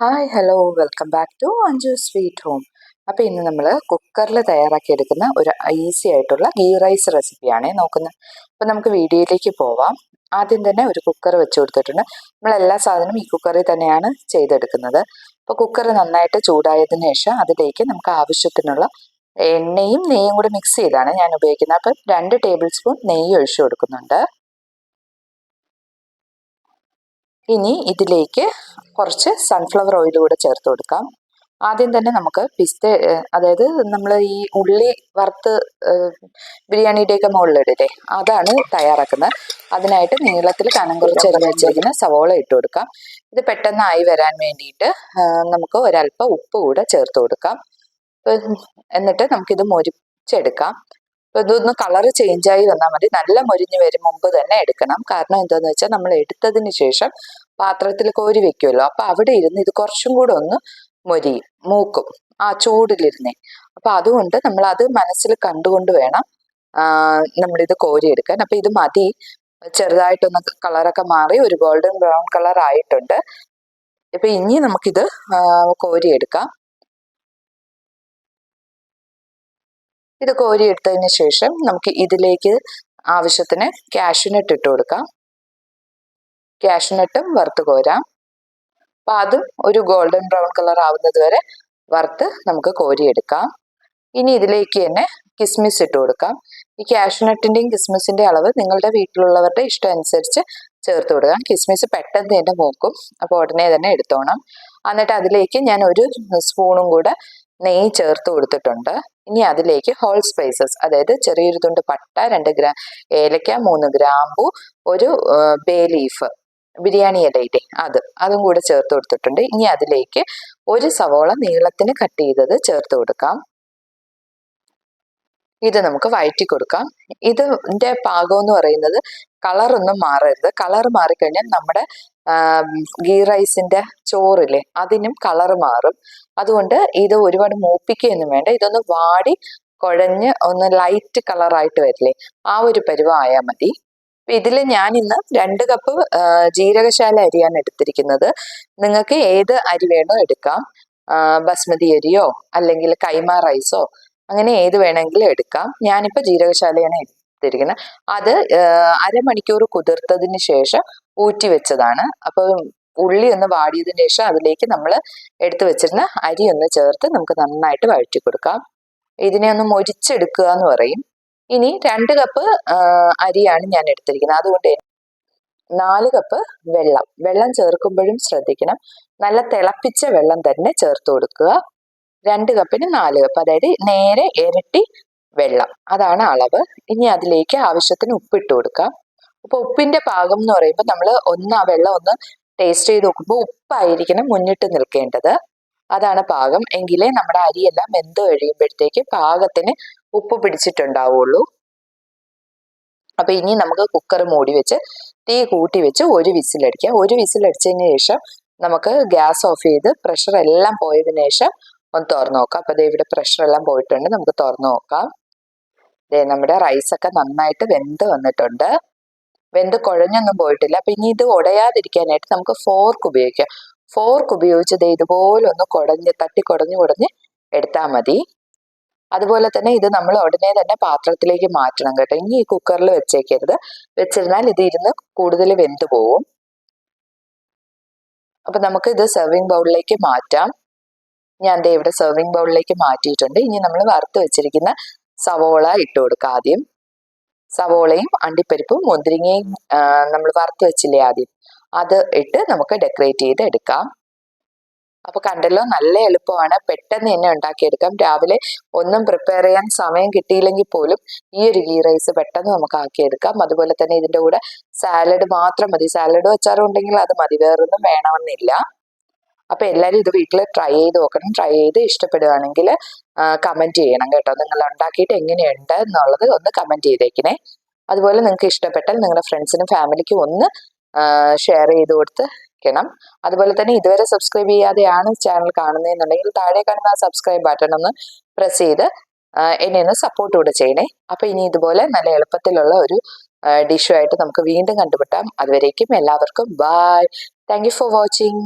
Hi hello welcome back to Anju sweet home. അപ്പോൾ ഇന്ന് നമ്മൾ കുക്കറിൽ തയ്യാറാക്കിയെടുക്കുന്ന ഒരു ഈസി ആയിട്ടുള്ള ഗീ റൈസ് റെസിപ്പിയാണ് നോക്കുന്നത്. അപ്പോൾ നമുക്ക് വീഡിയോയിലേക്ക് പോവാം. ആദ്യം തന്നെ ഒരു കുക്കർ വെച്ച് കൊടുത്തിട്ടുണ്ട്. നമ്മളെല്ലാ സാധനവും ഈ കുക്കറിൽ തന്നെയാണ് ചെയ്തെടുക്കുന്നത്. അപ്പോൾ കുക്കർ നന്നായിട്ട് ചൂടായതിനു ശേഷം അതിലേക്ക് നമുക്ക് ആവശ്യത്തിനുള്ള എണ്ണയും നെയ്യും കൂടി മിക്സ് ചെയ്താണ് ഞാൻ ഉപയോഗിക്കുന്നത്. അപ്പം 2 ടേബിൾ സ്പൂൺ നെയ്യ് ഒഴിച്ചു കൊടുക്കുന്നുണ്ട്. ഇനി ഇതിലേക്ക് കുറച്ച് സൺഫ്ലവർ ഓയിൽ കൂടെ ചേർത്ത് കൊടുക്കാം. ആദ്യം തന്നെ നമുക്ക് അതായത് നമ്മൾ ഈ ഉള്ളി വറുത്ത് ബിരിയാണിയുടെയൊക്കെ മുകളിലിടില്ലേ, അതാണ് തയ്യാറാക്കുന്നത്. അതിനായിട്ട് നീളത്തിൽ കനം കുറച്ചരിഞ്ഞ് വെച്ചിരിക്കുന്ന സവോള ഇട്ട് കൊടുക്കാം. ഇത് പെട്ടെന്ന് ആയി വരാൻ വേണ്ടിയിട്ട് നമുക്ക് ഒരല്പം ഉപ്പ് കൂടെ ചേർത്ത് കൊടുക്കാം. എന്നിട്ട് നമുക്കിത് മൊരിച്ചെടുക്കാം. അപ്പോൾ ഇതൊന്ന് കളർ ചേഞ്ചായി വന്നാൽ മതി. നല്ല മൊരിഞ്ഞ് വരും മുമ്പ് തന്നെ എടുക്കണം. കാരണം എന്താണെന്ന് വെച്ചാൽ നമ്മൾ എടുത്തതിന് ശേഷം പാത്രത്തിൽ കോരി വെക്കുമല്ലോ, അപ്പൊ അവിടെ ഇരുന്ന് ഇത് കുറച്ചും കൂടെ ഒന്ന് മൊരിയും, മൂക്കും ആ ചൂടിലിരുന്നേ. അപ്പൊ അതുകൊണ്ട് നമ്മൾ അത് മനസ്സിൽ കണ്ടുകൊണ്ട് വേണം നമ്മളിത് കോരിയെടുക്കാൻ. അപ്പൊ ഇത് മതി. ചെറുതായിട്ടൊന്ന് കളറൊക്കെ മാറി ഒരു ഗോൾഡൻ ബ്രൗൺ കളർ ആയിട്ടുണ്ട്. ഇപ്പൊ ഇനി നമുക്കിത് കോരിയെടുക്കാം. ഇത് കോരിയെടുത്തതിന് ശേഷം നമുക്ക് ഇതിലേക്ക് ആവശ്യത്തിന് കാഷ്യൂനട്ട് ഇട്ട് കൊടുക്കാം. കാഷ്യൂനട്ടും വറുത്ത് കോരാം. അപ്പം അതും ഒരു ഗോൾഡൻ ബ്രൗൺ കളർ ആവുന്നത് വരെ വറുത്ത് നമുക്ക് കോരിയെടുക്കാം. ഇനി ഇതിലേക്ക് തന്നെ കിസ്മിസ് ഇട്ട് കൊടുക്കാം. ഈ കാഷ്യൂനട്ടിൻ്റെയും കിസ്മിസിൻ്റെ അളവ് നിങ്ങളുടെ വീട്ടിലുള്ളവരുടെ ഇഷ്ടം അനുസരിച്ച് ചേർത്ത് കൊടുക്കാം. കിസ്മിസ് പെട്ടെന്ന് തന്നെ മൂക്കും, അപ്പോൾ ഉടനെ തന്നെ എടുത്തോണം. എന്നിട്ട് അതിലേക്ക് ഞാൻ ഒരു സ്പൂണും കൂടെ നെയ്യ് ചേർത്ത് കൊടുത്തിട്ടുണ്ട്. ഇനി അതിലേക്ക് ഹോൾ സ്പൈസസ്, അതായത് ചെറിയൊരു തുണ്ട് പട്ട, 2 ഏലക്ക, 3 ഗ്രാമ്പു, ഒരു ബേ ലീഫ്, ബിരിയാണി ഇലയില്ലേ അതും കൂടെ ചേർത്ത് കൊടുത്തിട്ടുണ്ട്. ഇനി അതിലേക്ക് ഒരു സവോള നീളത്തിന് കട്ട് ചെയ്തത് ചേർത്ത് കൊടുക്കാം. ഇത് നമുക്ക് വഴറ്റി കൊടുക്കാം. ഇതിന്റെ പാകം എന്ന് പറയുന്നത് കളറൊന്നും മാറരുത്. കളർ മാറിക്കഴിഞ്ഞാൽ നമ്മുടെ ഗീ റൈസിന്റെ ചോറില്ലേ, അതിനും കളർ മാറും. അതുകൊണ്ട് ഇത് ഒരുപാട് മൂപ്പിക്കുകയൊന്നും വേണ്ട. ഇതൊന്ന് വാടി കുഴഞ്ഞ് ഒന്ന് ലൈറ്റ് കളറായിട്ട് വരില്ലേ, ആ ഒരു പരുവമായാൽ മതി. ഇതിൽ ഞാൻ ഇന്ന് 2 കപ്പ് ജീരകശാല അരിയാണ് എടുത്തിരിക്കുന്നത്. നിങ്ങൾക്ക് ഏത് അരി വേണോ എടുക്കാം. ബസ്മതി അരിയോ അല്ലെങ്കിൽ കൈമ റൈസോ അങ്ങനെ ഏത് വേണമെങ്കിലും എടുക്കാം. ഞാനിപ്പോൾ ജീരകശാലയാണ് എടുത്തിരിക്കുന്നത്. അത് അരമണിക്കൂർ കുതിർത്തതിന് ശേഷം ഊറ്റി വെച്ചതാണ്. അപ്പോൾ ഉള്ളി ഒന്ന് വാടിയതിന് ശേഷം അതിലേക്ക് നമ്മൾ എടുത്തു വെച്ചിരുന്ന അരി ഒന്ന് ചേർത്ത് നമുക്ക് നന്നായിട്ട് വഴറ്റി കൊടുക്കാം. ഇതിനെ ഒന്ന് മൊരിച്ചെടുക്കുക എന്ന് പറയും. ഇനി 2 കപ്പ് അരിയാണ് ഞാൻ എടുത്തിരിക്കുന്നത്. അതുകൊണ്ട് 4 കപ്പ് വെള്ളം ചേർക്കുമ്പോഴും ശ്രദ്ധിക്കണം. നല്ല തിളപ്പിച്ച വെള്ളം തന്നെ ചേർത്ത് കൊടുക്കുക. 2 കപ്പിന് 4 കപ്പ്, അതായത് നേരെ ഇരട്ടി വെള്ളം, അതാണ് അളവ്. ഇനി അതിലേക്ക് ആവശ്യത്തിന് ഉപ്പിട്ട് കൊടുക്കാം. അപ്പൊ ഉപ്പിന്റെ പാകം എന്ന് പറയുമ്പോൾ നമ്മൾ ആ വെള്ളം ഒന്ന് ടേസ്റ്റ് ചെയ്ത് നോക്കുമ്പോൾ ഉപ്പായിരിക്കണം മുന്നിട്ട് നിൽക്കേണ്ടത്. അതാണ് പാകം. എങ്കിലേ നമ്മുടെ അരിയെല്ലാം വെന്ത് കഴിയുമ്പോഴത്തേക്ക് പാകത്തിന് ഉപ്പ് പിടിച്ചിട്ടുണ്ടാവുള്ളൂ. അപ്പൊ ഇനി നമുക്ക് കുക്കർ മൂടി വെച്ച് തീ കൂട്ടി വെച്ച് ഒരു വിസിലടിക്കാം. ഒരു വിസിലടിച്ചതിന് ശേഷം നമുക്ക് ഗ്യാസ് ഓഫ് ചെയ്ത് പ്രഷർ എല്ലാം പോയതിനു ശേഷം ഒന്ന് തുറന്നു നോക്കാം. അപ്പൊ ഇവിടെ പ്രഷർ എല്ലാം പോയിട്ടുണ്ട്. നമുക്ക് തുറന്നു നോക്കാം. നമ്മുടെ റൈസൊക്കെ നന്നായിട്ട് വെന്ത് വന്നിട്ടുണ്ട്. വെന്ത് കുഴഞ്ഞൊന്നും പോയിട്ടില്ല. അപ്പൊ ഇനി ഇത് ഉടയാതിരിക്കാനായിട്ട് നമുക്ക് ഫോർക്ക് ഉപയോഗിക്കാം. ഫോർക്ക് ഉപയോഗിച്ച് ഇതുപോലെ ഒന്ന് കുടഞ്ഞ് എടുത്താൽ മതി. അതുപോലെ തന്നെ ഇത് നമ്മൾ ഉടനെ തന്നെ പാത്രത്തിലേക്ക് മാറ്റണം കേട്ടോ. ഇനി ഈ കുക്കറിൽ വെച്ചേക്കരുത്. വെച്ചിരുന്നാൽ ഇത് ഇരുന്ന് കൂടുതൽ വെന്ത് പോവും. അപ്പൊ നമുക്ക് ഇത് സെർവിങ് ബൗളിലേക്ക് മാറ്റാം. ഞാൻ ഇവിടെ സെർവിങ് ബൗളിലേക്ക് മാറ്റിയിട്ടുണ്ട്. ഇനി നമ്മൾ വറുത്ത് വെച്ചിരിക്കുന്ന സവോള ഇട്ട് കൊടുക്കാം. ആദ്യം സവോളയും അണ്ടിപ്പരിപ്പും മുന്തിരിങ്ങയും നമ്മൾ വറുത്ത് വെച്ചില്ലേ ആദ്യം, അത് ഇട്ട് നമുക്ക് ഡെക്കറേറ്റ് ചെയ്ത് എടുക്കാം. അപ്പൊ കണ്ടല്ലോ, നല്ല എളുപ്പമാണ്. പെട്ടെന്ന് തന്നെ ഉണ്ടാക്കിയെടുക്കാം. രാവിലെ ഒന്നും പ്രിപ്പയർ ചെയ്യാൻ സമയം കിട്ടിയില്ലെങ്കിൽ പോലും ഈ ഒരു ഗീ റൈസ് പെട്ടെന്ന് നമുക്ക് ആക്കിയെടുക്കാം. അതുപോലെ തന്നെ ഇതിന്റെ കൂടെ സാലഡ് മാത്രം മതി. സാലഡോ അച്ചാറോ ഉണ്ടെങ്കിൽ അത് മതി, വേറൊന്നും വേണമെന്നില്ല. അപ്പൊ എല്ലാവരും ഇത് വീട്ടിൽ ട്രൈ ചെയ്ത് നോക്കണം. ട്രൈ ചെയ്ത് ഇഷ്ടപ്പെടുകയാണെങ്കിൽ കമന്റ് ചെയ്യണം കേട്ടോ. നിങ്ങൾ ഉണ്ടാക്കിയിട്ട് എങ്ങനെയുണ്ട് എന്നുള്ളത് ഒന്ന് കമന്റ് ചെയ്തേക്കണേ. അതുപോലെ നിങ്ങൾക്ക് ഇഷ്ടപ്പെട്ടാൽ നിങ്ങളുടെ ഫ്രണ്ട്സിനും ഫാമിലിക്കും ഒന്ന് ഷെയർ ചെയ്ത് കൊടുക്കണം. അതുപോലെ തന്നെ ഇതുവരെ സബ്സ്ക്രൈബ് ചെയ്യാതെയാണ് ചാനൽ കാണുന്നതെന്നുണ്ടെങ്കിൽ താഴെ കാണുന്ന ആ സബ്സ്ക്രൈബ് ബട്ടൺ ഒന്ന് പ്രസ് ചെയ്ത് എന്നെ ഒന്ന് സപ്പോർട്ട് കൂടെ ചെയ്യണേ. അപ്പൊ ഇനി ഇതുപോലെ നല്ല എളുപ്പത്തിലുള്ള ഒരു ഡിഷുമായിട്ട് നമുക്ക് വീണ്ടും കണ്ടുമുട്ടാം. അതുവരേക്കും എല്ലാവർക്കും bye. Thank you for watching.